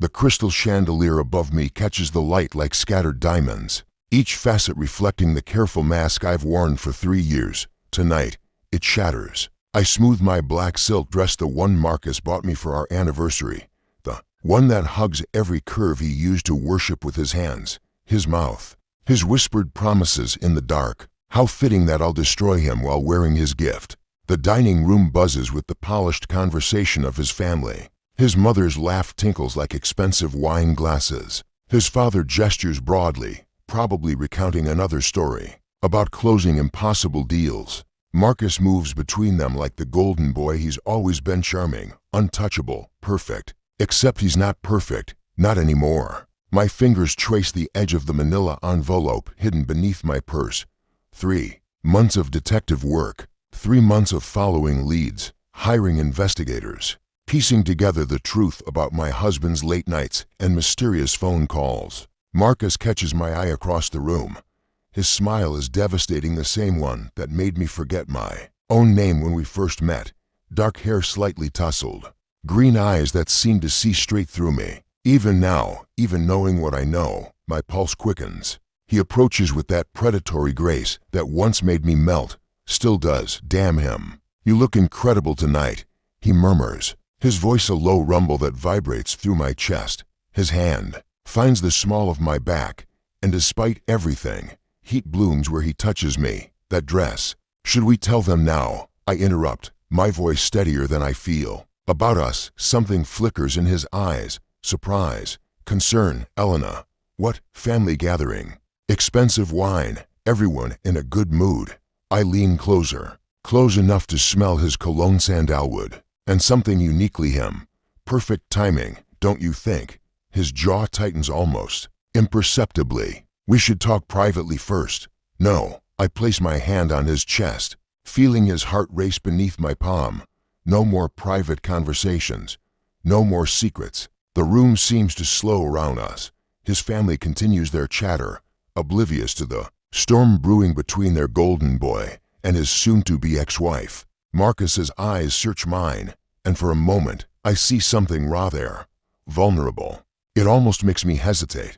The crystal chandelier above me catches the light like scattered diamonds, each facet reflecting the careful mask I've worn for 3 years. Tonight, it shatters. I smooth my black silk dress, the one Marcus bought me for our anniversary, the one that hugs every curve he used to worship with his hands, his mouth, his whispered promises in the dark. How fitting that I'll destroy him while wearing his gift. The dining room buzzes with the polished conversation of his family. His mother's laugh tinkles like expensive wine glasses. His father gestures broadly, probably recounting another story about closing impossible deals. Marcus moves between them like the golden boy he's always been, charming, untouchable, perfect. Except he's not perfect, not anymore. My fingers trace the edge of the manila envelope hidden beneath my purse. 3 months of detective work, 3 months of following leads, hiring investigators, piecing together the truth about my husband's late nights and mysterious phone calls. Marcus catches my eye across the room. His smile is devastating, the same one that made me forget my own name when we first met. Dark hair slightly tousled, green eyes that seem to see straight through me. Even now, even knowing what I know, my pulse quickens. He approaches with that predatory grace that once made me melt, still does. Damn him. You look incredible tonight, he murmurs, his voice a low rumble that vibrates through my chest. His hand finds the small of my back, and despite everything, heat blooms where he touches me. That dress. Should we tell them now? I interrupt, my voice steadier than I feel. About us, something flickers in his eyes. Surprise, concern. Elena. What? Family gathering. Expensive wine. Everyone in a good mood. I lean closer, close enough to smell his cologne sandalwood. And something uniquely him. Perfect timing, don't you think? His jaw tightens almost imperceptibly. We should talk privately first. No. I place my hand on his chest, feeling his heart race beneath my palm. No more private conversations. No more secrets. The room seems to slow around us. His family continues their chatter, oblivious to the storm brewing between their golden boy and his soon-to-be ex-wife. Marcus's eyes search mine, and for a moment, I see something raw there. Vulnerable. It almost makes me hesitate.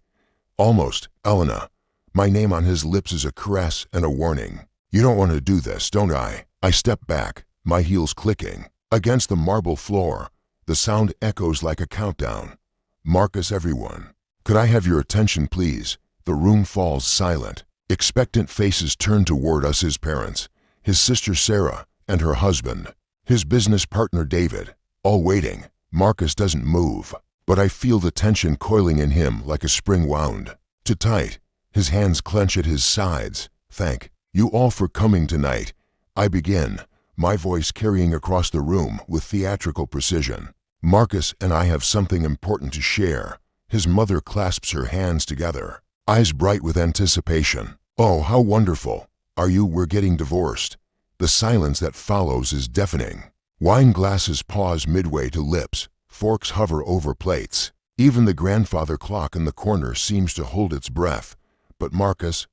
Almost. Elena. My name on his lips is a caress and a warning. You don't want to do this, don't I? I step back, my heels clicking against the marble floor. The sound echoes like a countdown. Marcus, everyone. Could I have your attention, please? The room falls silent. Expectant faces turn toward us, his parents, his sister Sarah, and her husband, his business partner David, all waiting. Marcus doesn't move, but I feel the tension coiling in him like a spring wound. Too tight. His hands clench at his sides. Thank you all for coming tonight. I begin, my voice carrying across the room with theatrical precision. Marcus and I have something important to share. His mother clasps her hands together, eyes bright with anticipation. Oh, how wonderful. We're getting divorced. The silence that follows is deafening. Wine glasses pause midway to lips. Forks hover over plates. Even the grandfather clock in the corner seems to hold its breath. But Marcus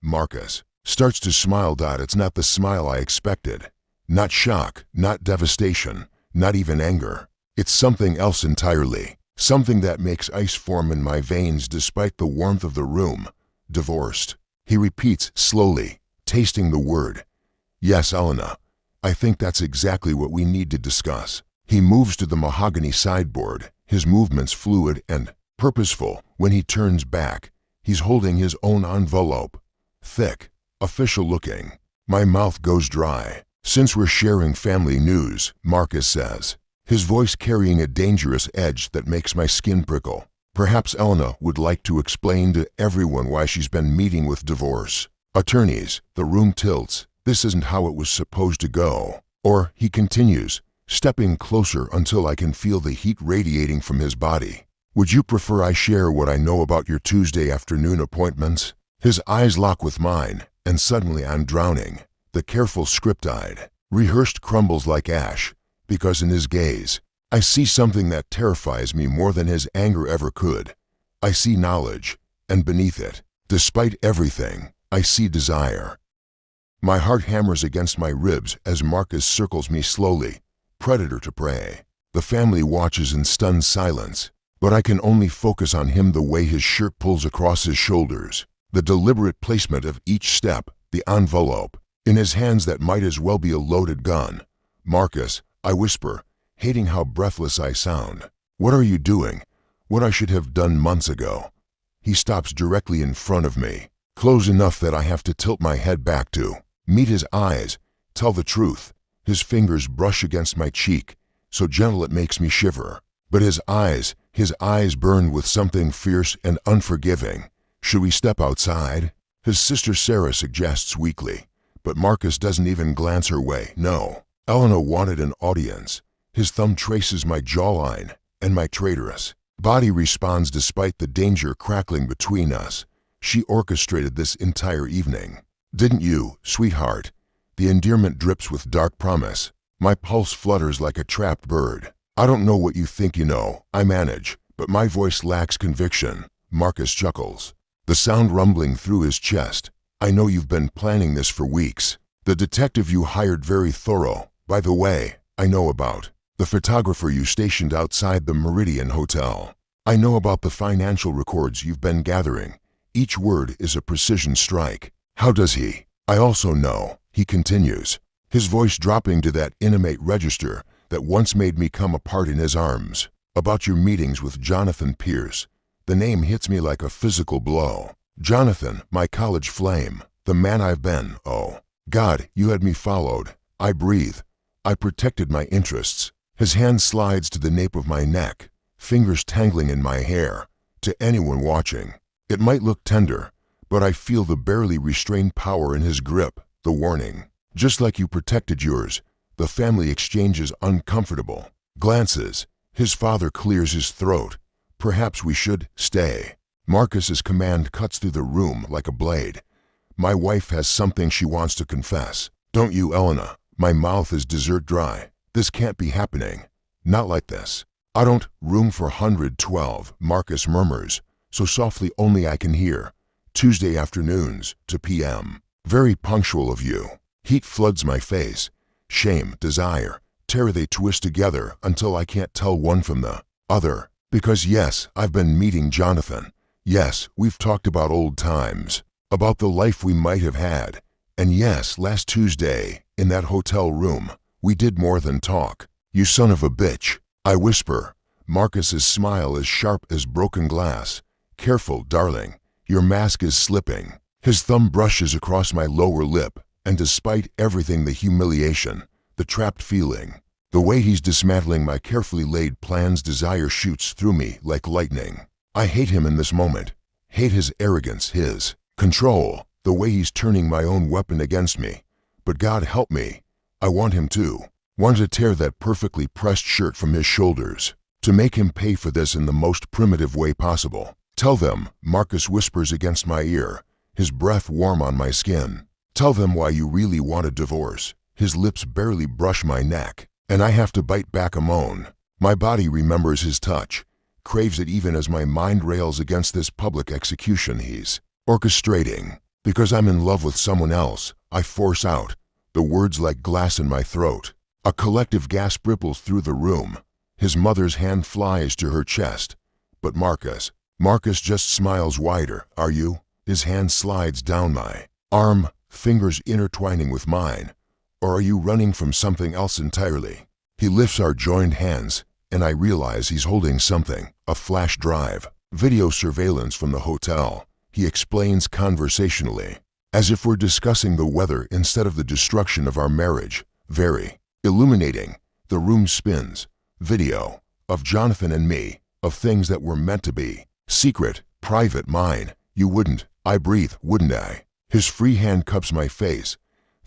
starts to smile. It's not the smile I expected. Not shock, not devastation, not even anger. It's something else entirely. Something that makes ice form in my veins despite the warmth of the room. Divorced. He repeats slowly, tasting the word. Yes, Elena. I think that's exactly what we need to discuss. He moves to the mahogany sideboard, his movements fluid and purposeful. When he turns back, he's holding his own envelope. Thick, official looking. My mouth goes dry. Since we're sharing family news, Marcus says, his voice carrying a dangerous edge that makes my skin prickle. Perhaps Elena would like to explain to everyone why she's been meeting with divorce attorneys. The room tilts. This isn't how it was supposed to go. Or, he continues, stepping closer until I can feel the heat radiating from his body. Would you prefer I share what I know about your Tuesday afternoon appointments? His eyes lock with mine, and suddenly I'm drowning. The careful script-eyed, rehearsed crumbles like ash, because in his gaze, I see something that terrifies me more than his anger ever could. I see knowledge, and beneath it, despite everything, I see desire. My heart hammers against my ribs as Marcus circles me slowly, predator to prey. The family watches in stunned silence. but I can only focus on him, the way his shirt pulls across his shoulders, the deliberate placement of each step, the envelope in his hands that might as well be a loaded gun. "Marcus," I whisper, hating how breathless I sound. "What are you doing?" "What I should have done months ago." He stops directly in front of me, close enough that I have to tilt my head back to meet his eyes. Tell the truth. His fingers brush against my cheek, so gentle it makes me shiver. But his eyes burn with something fierce and unforgiving. "Should we step outside?" his sister Sarah suggests weakly, but Marcus doesn't even glance her way. "No." Elena wanted an audience. His thumb traces my jawline, and my traitorous body responds despite the danger crackling between us. "She orchestrated this entire evening. Didn't you, sweetheart?" The endearment drips with dark promise. My pulse flutters like a trapped bird. "I don't know what you think you know," I manage, but my voice lacks conviction. Marcus chuckles, the sound rumbling through his chest. "I know you've been planning this for weeks. The detective you hired, very thorough. By the way, I know about the photographer you stationed outside the Meridian Hotel. I know about the financial records you've been gathering. Each word is a precision strike." "How does he?" "I also know," he continues, his voice dropping to that intimate register that once made me come apart in his arms. "About your meetings with Jonathan Pierce." The name hits me like a physical blow. Jonathan, my college flame, the man I've been, oh God, you had me followed. I breathe. I protected my interests. His hand slides to the nape of my neck, fingers tangling in my hair. To anyone watching, it might look tender, but I feel the barely restrained power in his grip, the warning. "Just like you protected yours." The family exchanges uncomfortable glances. His father clears his throat. "Perhaps we should stay." Marcus's command cuts through the room like a blade. "My wife has something she wants to confess." "Don't you, Elena?" My mouth is dessert dry. This can't be happening. Not like this. "I don't." "Room for 112, Marcus murmurs, so softly only I can hear. "Tuesday afternoons, 2 p.m. Very punctual of you." Heat floods my face. Shame, desire, terror, they twist together until I can't tell one from the other. Because yes, I've been meeting Jonathan. Yes, we've talked about old times, about the life we might have had. And yes, last Tuesday, in that hotel room, we did more than talk. "You son of a bitch," I whisper. Marcus's smile is sharp as broken glass. "Careful, darling. Your mask is slipping." His thumb brushes across my lower lip, and despite everything, the humiliation, the trapped feeling, the way he's dismantling my carefully laid plans, desire shoots through me like lightning. I hate him in this moment. Hate his arrogance, his control, the way he's turning my own weapon against me. But God help me, I want him to. Want to tear that perfectly pressed shirt from his shoulders, to make him pay for this in the most primitive way possible. "Tell them," Marcus whispers against my ear, his breath warm on my skin. "Tell them why you really want a divorce." His lips barely brush my neck, and I have to bite back a moan. My body remembers his touch, craves it even as my mind rails against this public execution he's orchestrating. Because I'm in love with someone else, I force out, the words like glass in my throat. A collective gasp ripples through the room. His mother's hand flies to her chest. But Marcus just smiles wider. "Are you?" His hand slides down my arm, fingers intertwining with mine. "Or are you running from something else entirely?" He lifts our joined hands, and I realize he's holding something, a flash drive, video surveillance from the hotel. He explains conversationally, as if we're discussing the weather instead of the destruction of our marriage. Very illuminating. The room spins. Video of Jonathan and me, of things that were meant to be secret, private, mine. "You wouldn't," I breathe, "wouldn't I?" His free hand cups my face,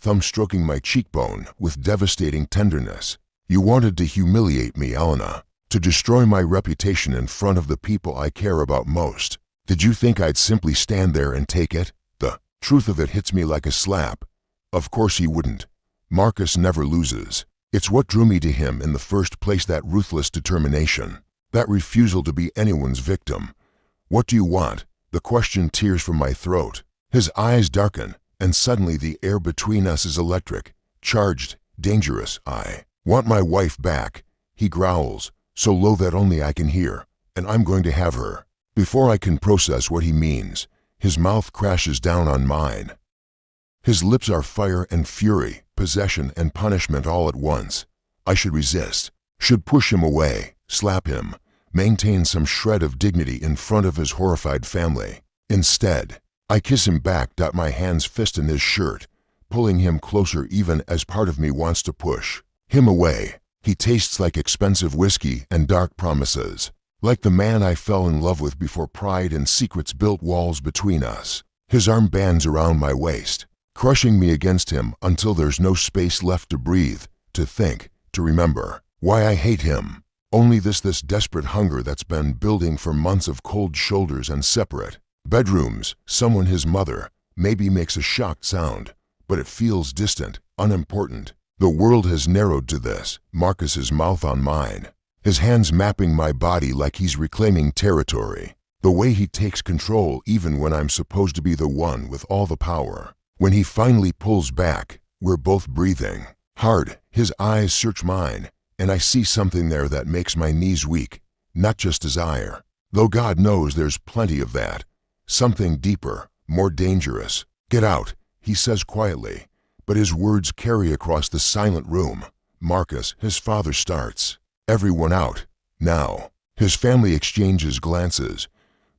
thumb stroking my cheekbone with devastating tenderness. "You wanted to humiliate me, Elena, to destroy my reputation in front of the people I care about most. Did you think I'd simply stand there and take it?" The truth of it hits me like a slap. Of course he wouldn't. Marcus never loses. It's what drew me to him in the first place, that ruthless determination, that refusal to be anyone's victim. "What do you want?" The question tears from my throat. His eyes darken, and suddenly the air between us is electric, charged, dangerous. "I want my wife back," he growls, so low that only I can hear. and I'm going to have her. Before I can process what he means, his mouth crashes down on mine. His lips are fire and fury, possession and punishment all at once. I should resist, should push him away, slap him, maintain some shred of dignity in front of his horrified family. Instead, I kiss him back, my hands fist in his shirt, pulling him closer even as part of me wants to push him away. He tastes like expensive whiskey and dark promises, like the man I fell in love with before pride and secrets built walls between us. His arm bands around my waist, crushing me against him until there's no space left to breathe, to think, to remember why I hate him. Only this desperate hunger that's been building for months of cold shoulders and separate bedrooms. Someone, his mother, maybe makes a shocked sound, but it feels distant, unimportant. The world has narrowed to this. Marcus's mouth on mine, his hands mapping my body like he's reclaiming territory. The way he takes control even when I'm supposed to be the one with all the power. When he finally pulls back, we're both breathing hard. His eyes search mine, and I see something there that makes my knees weak. Not just desire, though God knows there's plenty of that. Something deeper, more dangerous. Get out, he says quietly, but his words carry across the silent room. Marcus, his father, starts. Everyone out, now. His family exchanges glances,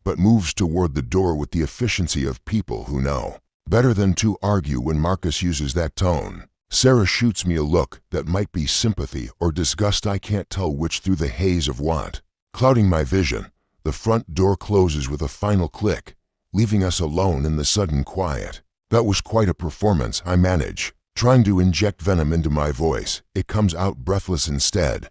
but moves toward the door with the efficiency of people who know better than to argue. When Marcus uses that tone, Sarah shoots me a look that might be sympathy or disgust. I can't tell which through the haze of want clouding my vision. The front door closes with a final click, leaving us alone in the sudden quiet. That was quite a performance. I manage, trying to inject venom into my voice. It comes out breathless instead.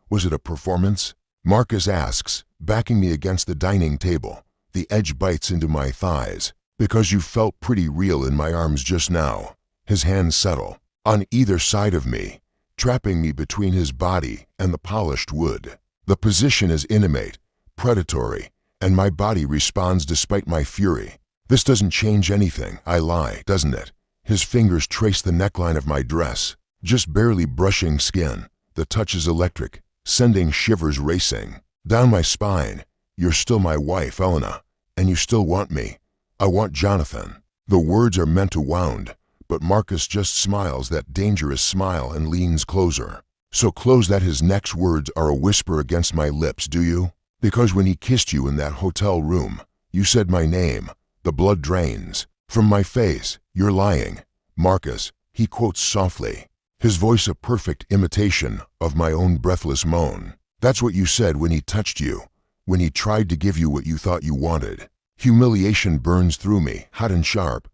Was it a performance? Marcus asks, backing me against the dining table. The edge bites into my thighs. Because you felt pretty real in my arms just now. His hands settle on either side of me, trapping me between his body and the polished wood. The position is intimate, predatory, and my body responds despite my fury. This doesn't change anything, I lie, doesn't it? His fingers trace the neckline of my dress, just barely brushing skin. The touch is electric, sending shivers racing down my spine. You're still my wife, Elena, and you still want me. I want Jonathan. The words are meant to wound, but Marcus just smiles that dangerous smile and leans closer. So close that his next words are a whisper against my lips. Do you? Because when he kissed you in that hotel room, you said my name. The blood drains from my face. You're lying. Marcus, he quotes softly, his voice a perfect imitation of my own breathless moan. That's what you said when he touched you, when he tried to give you what you thought you wanted. Humiliation burns through me, hot and sharp,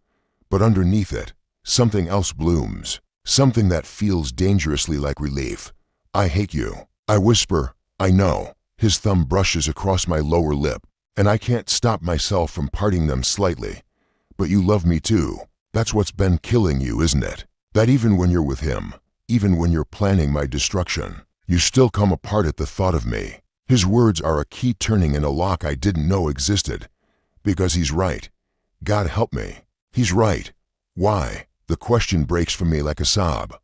but underneath it, something else blooms, something that feels dangerously like relief. I hate you. I whisper, I know. His thumb brushes across my lower lip, and I can't stop myself from parting them slightly. But you love me too. That's what's been killing you, isn't it? That even when you're with him, even when you're planning my destruction, you still come apart at the thought of me. His words are a key turning in a lock I didn't know existed. Because he's right. God help me. He's right. Why? The question breaks from me like a sob.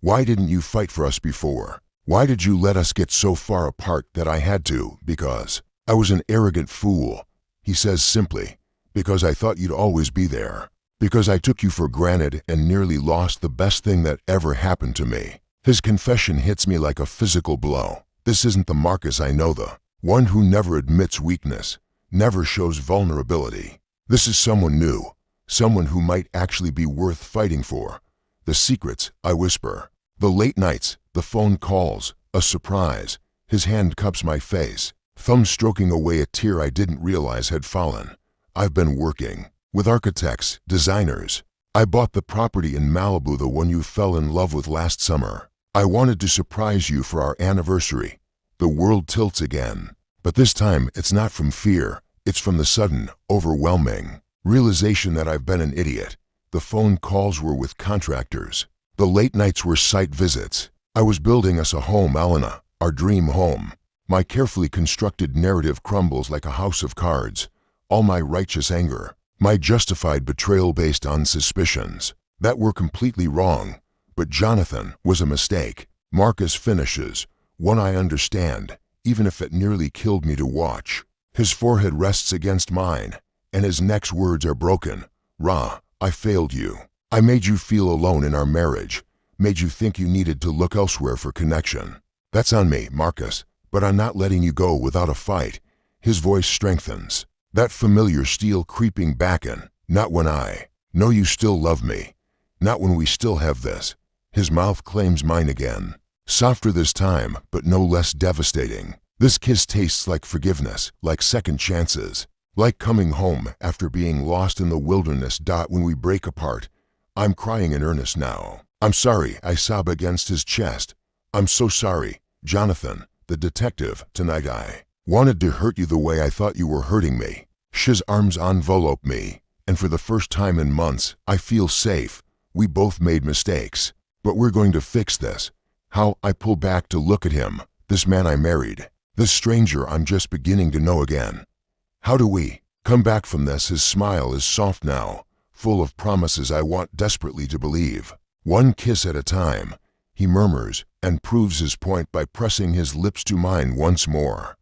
Why didn't you fight for us before? Why did you let us get so far apart that I had to? Because I was an arrogant fool, he says simply. Because I thought you'd always be there. Because I took you for granted and nearly lost the best thing that ever happened to me. His confession hits me like a physical blow. This isn't the Marcus I know, the one who never admits weakness, never shows vulnerability. This is someone new, someone who might actually be worth fighting for. The secrets, I whisper. The late nights, the phone calls, a surprise. His hand cups my face, thumb stroking away a tear I didn't realize had fallen. I've been working with architects, designers. I bought the property in Malibu, the one you fell in love with last summer. I wanted to surprise you for our anniversary. The world tilts again, but this time it's not from fear. It's from the sudden, overwhelming realization that I've been an idiot. The phone calls were with contractors. The late nights were site visits. I was building us a home, Elena, our dream home. My carefully constructed narrative crumbles like a house of cards. All my righteous anger, my justified betrayal based on suspicions that were completely wrong. But Jonathan was a mistake. Marcus finishes, one I understand. even if it nearly killed me to watch. His forehead rests against mine, and his next words are broken. Ra, I failed you. I made you feel alone in our marriage, made you think you needed to look elsewhere for connection. That's on me, Marcus, but I'm not letting you go without a fight. His voice strengthens, that familiar steel creeping back in. Not when I know you still love me. Not when we still have this. His mouth claims mine again. Softer this time, but no less devastating. This kiss tastes like forgiveness, like second chances, like coming home after being lost in the wilderness. When we break apart, I'm crying in earnest now. I'm sorry, I sob against his chest. I'm so sorry, Jonathan, the detective. Tonight I wanted to hurt you the way I thought you were hurting me. His arms envelope me, and for the first time in months, I feel safe. We both made mistakes, but we're going to fix this. How? I pull back to look at him, this man I married, this stranger I'm just beginning to know again. How do we come back from this? His smile is soft now, full of promises I want desperately to believe. One kiss at a time, he murmurs, and proves his point by pressing his lips to mine once more.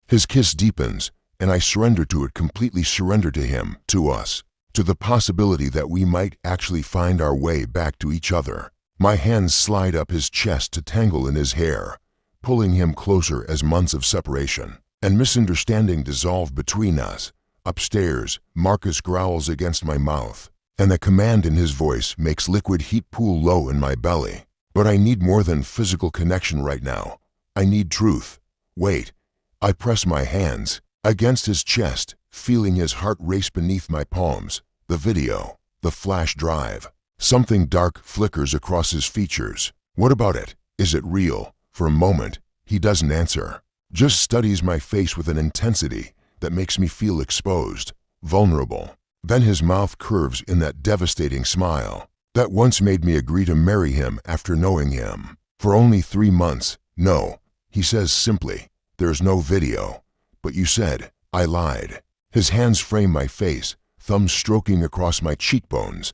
His kiss deepens, and I surrender to it, completely surrender to him, to us, to the possibility that we might actually find our way back to each other. My hands slide up his chest to tangle in his hair, pulling him closer as months of separation and misunderstanding dissolve between us. Upstairs, Marcus growls against my mouth, and the command in his voice makes liquid heat pool low in my belly. But I need more than physical connection right now. I need truth. Wait. I press my hands against his chest, feeling his heart race beneath my palms. The video, the flash drive. Something dark flickers across his features. What about it? Is it real? For a moment, he doesn't answer, just studies my face with an intensity that makes me feel exposed, vulnerable. Then his mouth curves in that devastating smile that once made me agree to marry him after knowing him for only 3 months. No, he says simply, there's no video. But you said. I lied. His hands frame my face, thumbs stroking across my cheekbones.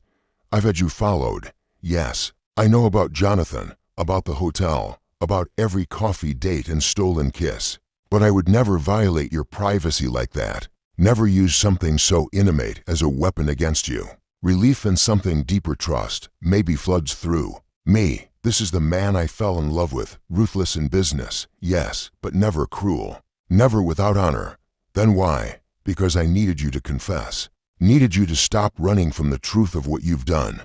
I've had you followed. Yes, I know about Jonathan, about the hotel, about every coffee date and stolen kiss. But I would never violate your privacy like that. Never use something so intimate as a weapon against you. Relief and something deeper, trust, maybe floods through me. This is the man I fell in love with, ruthless in business, yes, but never cruel, never without honor. Then why? Because I needed you to confess. Needed you to stop running from the truth of what you've done,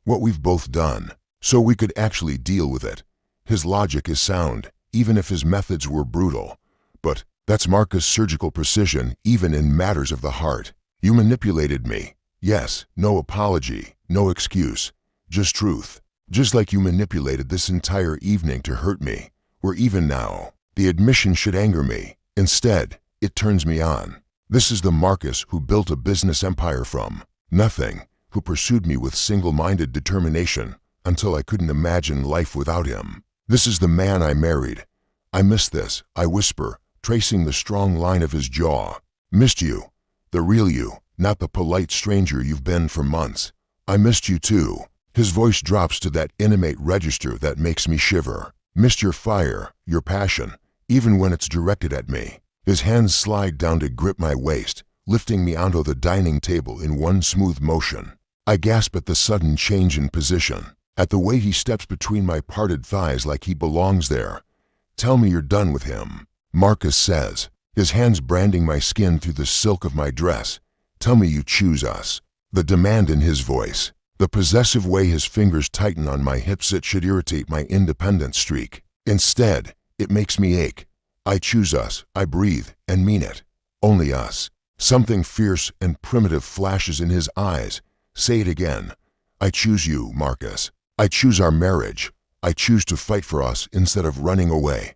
what we've both done, so we could actually deal with it. His logic is sound, even if his methods were brutal. But that's Marcus' surgical precision, even in matters of the heart. You manipulated me. Yes, no apology, no excuse, just truth. Just like you manipulated this entire evening to hurt me. We're even now. The admission should anger me. Instead, it turns me on. This is the Marcus who built a business empire from nothing, who pursued me with single-minded determination until I couldn't imagine life without him. This is the man I married. I miss this, I whisper, tracing the strong line of his jaw. Missed you. The real you, not the polite stranger you've been for months. I missed you too. His voice drops to that intimate register that makes me shiver. Missed your fire, your passion, even when it's directed at me. His hands slide down to grip my waist, lifting me onto the dining table in one smooth motion. I gasp at the sudden change in position, at the way he steps between my parted thighs like he belongs there. Tell me you're done with him, Marcus says, his hands branding my skin through the silk of my dress. Tell me you choose us. The demand in his voice, the possessive way his fingers tighten on my hips, it should irritate my independent streak. Instead, it makes me ache. I choose us, I breathe, and mean it. Only us. Something fierce and primitive flashes in his eyes. Say it again. I choose you, Marcus. I choose our marriage. I choose to fight for us instead of running away.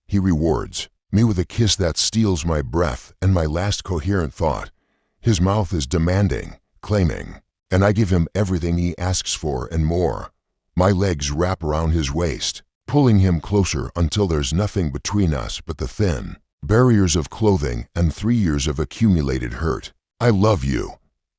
He rewards me with a kiss that steals my breath and my last coherent thought. His mouth is demanding, claiming, and I give him everything he asks for and more. My legs wrap around his waist, pulling him closer until there's nothing between us but the thin barriers of clothing and 3 years of accumulated hurt. I love you,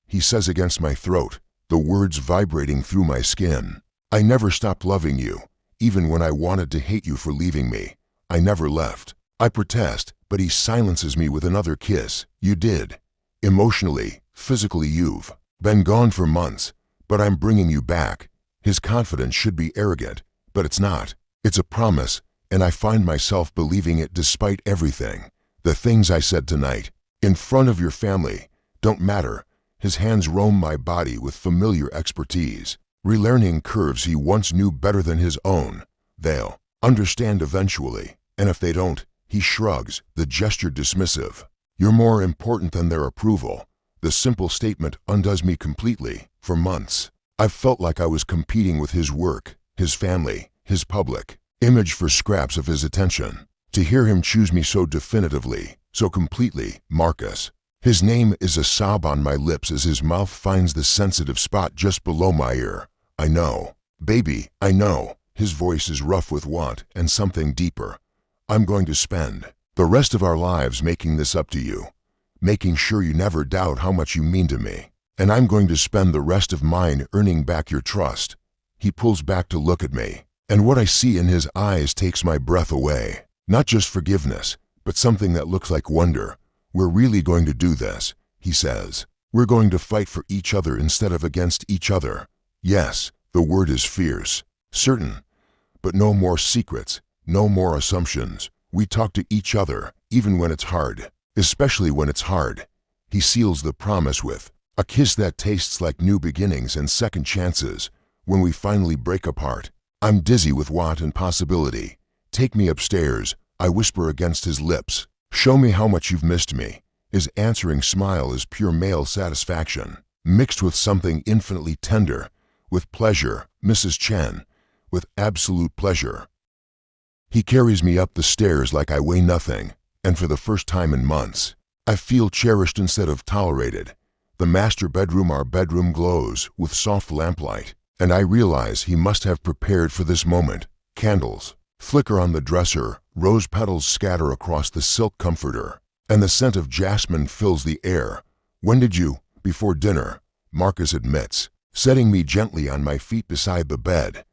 he says against my throat, the words vibrating through my skin. I never stopped loving you, even when I wanted to hate you for leaving me. I never left. I protest, but he silences me with another kiss. You did. Emotionally, physically, you've been gone for months, but I'm bringing you back. His confidence should be arrogant, but it's not. It's a promise, and I find myself believing it despite everything. The things I said tonight, in front of your family, don't matter. His hands roam my body with familiar expertise, relearning curves he once knew better than his own. They'll understand eventually, and if they don't, he shrugs, the gesture dismissive. You're more important than their approval. The simple statement undoes me completely. For months, I've felt like I was competing with his work, his family, his public image for scraps of his attention. To hear him choose me so definitively, so completely, Marcus. His name is a sob on my lips as his mouth finds the sensitive spot just below my ear. I know. Baby, I know. His voice is rough with want and something deeper. I'm going to spend the rest of our lives making this up to you, making sure you never doubt how much you mean to me. And I'm going to spend the rest of mine earning back your trust. He pulls back to look at me, and what I see in his eyes takes my breath away. Not just forgiveness, but something that looks like wonder. We're really going to do this, he says. We're going to fight for each other instead of against each other. Yes, the word is fierce, certain, but no more secrets. No more assumptions. We talk to each other, even when it's hard. Especially when it's hard. He seals the promise with a kiss that tastes like new beginnings and second chances. When we finally break apart, I'm dizzy with want and possibility. Take me upstairs, I whisper against his lips. Show me how much you've missed me. His answering smile is pure male satisfaction, mixed with something infinitely tender, with pleasure, Mrs. Chen, with absolute pleasure. He carries me up the stairs like I weigh nothing, and for the first time in months, I feel cherished instead of tolerated. The master bedroom, our bedroom, glows with soft lamplight, and I realize he must have prepared for this moment. Candles flicker on the dresser, rose petals scatter across the silk comforter, and the scent of jasmine fills the air. When did you? Before dinner, Marcus admits, setting me gently on my feet beside the bed.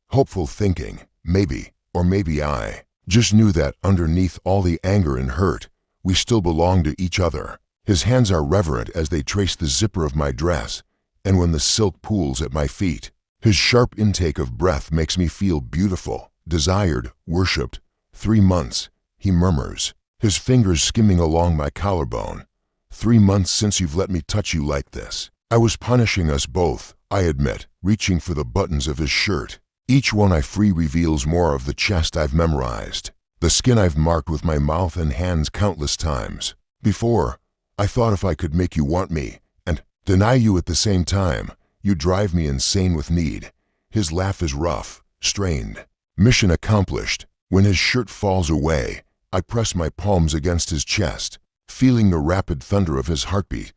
Hopeful thinking, maybe. Or maybe I just knew that underneath all the anger and hurt, we still belong to each other. His hands are reverent as they trace the zipper of my dress, and when the silk pools at my feet, his sharp intake of breath makes me feel beautiful, desired, worshipped. 3 months, he murmurs, his fingers skimming along my collarbone. 3 months since you've let me touch you like this. I was punishing us both, I admit, reaching for the buttons of his shirt. Each one I free reveals more of the chest I've memorized, the skin I've marked with my mouth and hands countless times. Before, I thought if I could make you want me and deny you at the same time, you'd drive me insane with need. His laugh is rough, strained. Mission accomplished. When his shirt falls away, I press my palms against his chest, feeling the rapid thunder of his heartbeat.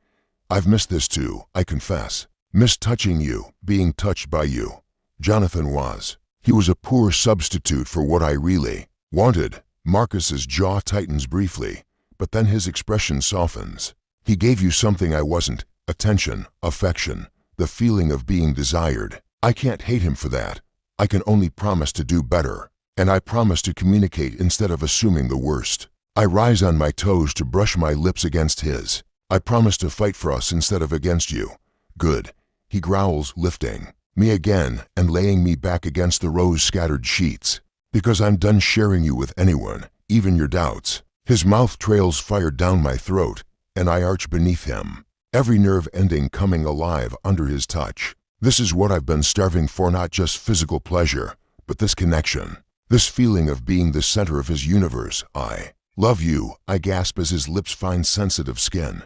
I've missed this too, I confess. Missed touching you, being touched by you. Jonathan was. He was a poor substitute for what I really wanted. Marcus's jaw tightens briefly, but then his expression softens. He gave you something I wasn't. Attention, affection, the feeling of being desired. I can't hate him for that. I can only promise to do better. And I promise to communicate instead of assuming the worst. I rise on my toes to brush my lips against his. I promise to fight for us instead of against you. Good. He growls, lifting me again and laying me back against the rose-scattered sheets. Because I'm done sharing you with anyone, even your doubts. His mouth trails fire down my throat, and I arch beneath him, every nerve ending coming alive under his touch. This is what I've been starving for, not just physical pleasure, but this connection, this feeling of being the center of his universe. I love you, I gasp as his lips find sensitive skin.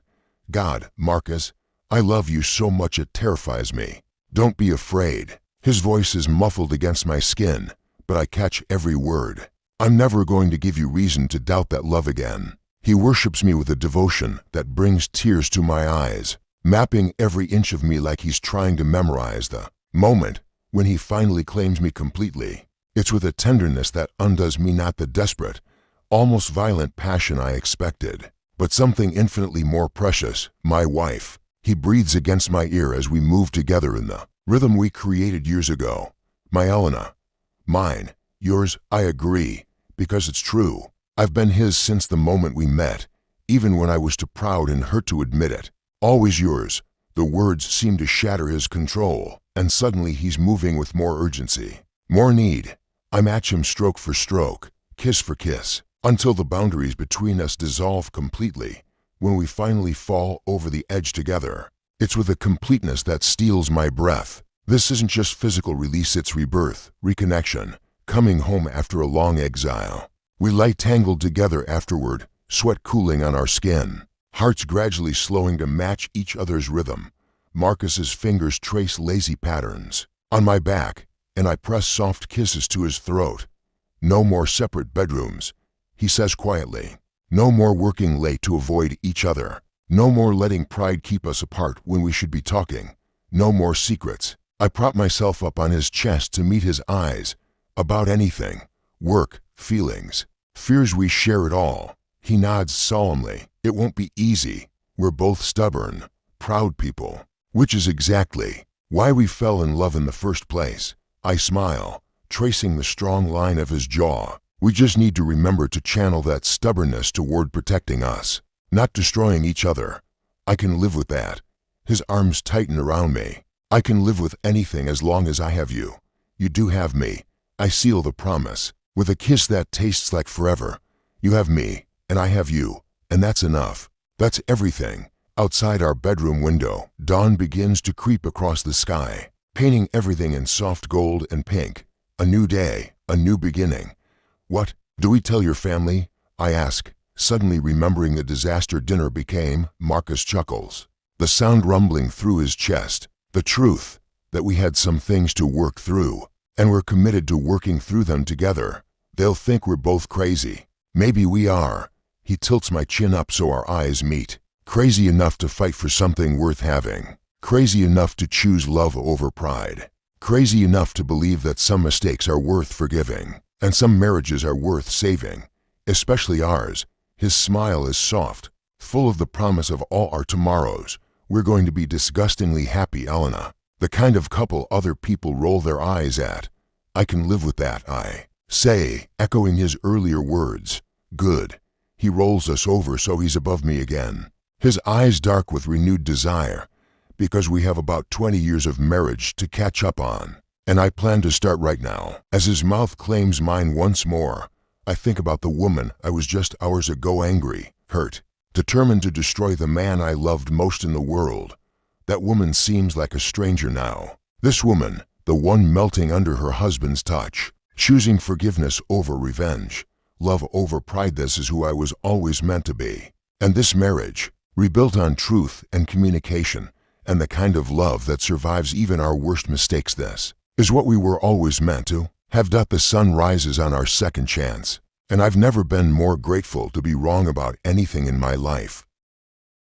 God, Marcus, I love you so much it terrifies me. Don't be afraid. His voice is muffled against my skin, but I catch every word. I'm never going to give you reason to doubt that love again. He worships me with a devotion that brings tears to my eyes, mapping every inch of me like he's trying to memorize the moment when he finally claims me completely. It's with a tenderness that undoes me, not the desperate, almost violent passion I expected, but something infinitely more precious, my wife. He breathes against my ear as we move together in the rhythm we created years ago. My Elena. Mine. Yours. I agree, because it's true. I've been his since the moment we met, even when I was too proud and hurt to admit it. Always yours. The words seem to shatter his control, and suddenly he's moving with more urgency, more need. I match him stroke for stroke, kiss for kiss, until the boundaries between us dissolve completely. When we finally fall over the edge together, it's with a completeness that steals my breath. This isn't just physical release, it's rebirth, reconnection, coming home after a long exile. We lie tangled together afterward, sweat cooling on our skin, hearts gradually slowing to match each other's rhythm. Marcus's fingers trace lazy patterns on my back, and I press soft kisses to his throat. No more separate bedrooms, he says quietly. No more working late to avoid each other. No more letting pride keep us apart when we should be talking. No more secrets. I prop myself up on his chest to meet his eyes. About anything. Work, feelings, fears, we share it all. He nods solemnly. It won't be easy. We're both stubborn, proud people. Which is exactly why we fell in love in the first place. I smile, tracing the strong line of his jaw. We just need to remember to channel that stubbornness toward protecting us, not destroying each other. I can live with that. His arms tighten around me. I can live with anything as long as I have you. You do have me. I seal the promise with a kiss that tastes like forever. You have me, and I have you, and that's enough. That's everything. Outside our bedroom window, dawn begins to creep across the sky, painting everything in soft gold and pink. A new day, a new beginning. What do we tell your family? I ask, suddenly remembering the disaster dinner became. Marcus chuckles, the sound rumbling through his chest. The truth, that we had some things to work through, and we're committed to working through them together. They'll think we're both crazy. Maybe we are. He tilts my chin up so our eyes meet. Crazy enough to fight for something worth having. Crazy enough to choose love over pride. Crazy enough to believe that some mistakes are worth forgiving, and some marriages are worth saving, especially ours. His smile is soft, full of the promise of all our tomorrows. We're going to be disgustingly happy, Elena. The kind of couple other people roll their eyes at. I can live with that, I say, echoing his earlier words. Good. He rolls us over so he's above me again, his eyes dark with renewed desire, because we have about 20 years of marriage to catch up on. And I plan to start right now. As his mouth claims mine once more, I think about the woman I was just hours ago, angry, hurt, determined to destroy the man I loved most in the world. That woman seems like a stranger now. This woman, the one melting under her husband's touch, choosing forgiveness over revenge, love over pride. This is who I was always meant to be. And this marriage, rebuilt on truth and communication, and the kind of love that survives even our worst mistakes, this is what we were always meant to have. The sun rises on our second chance, and I've never been more grateful to be wrong about anything in my life.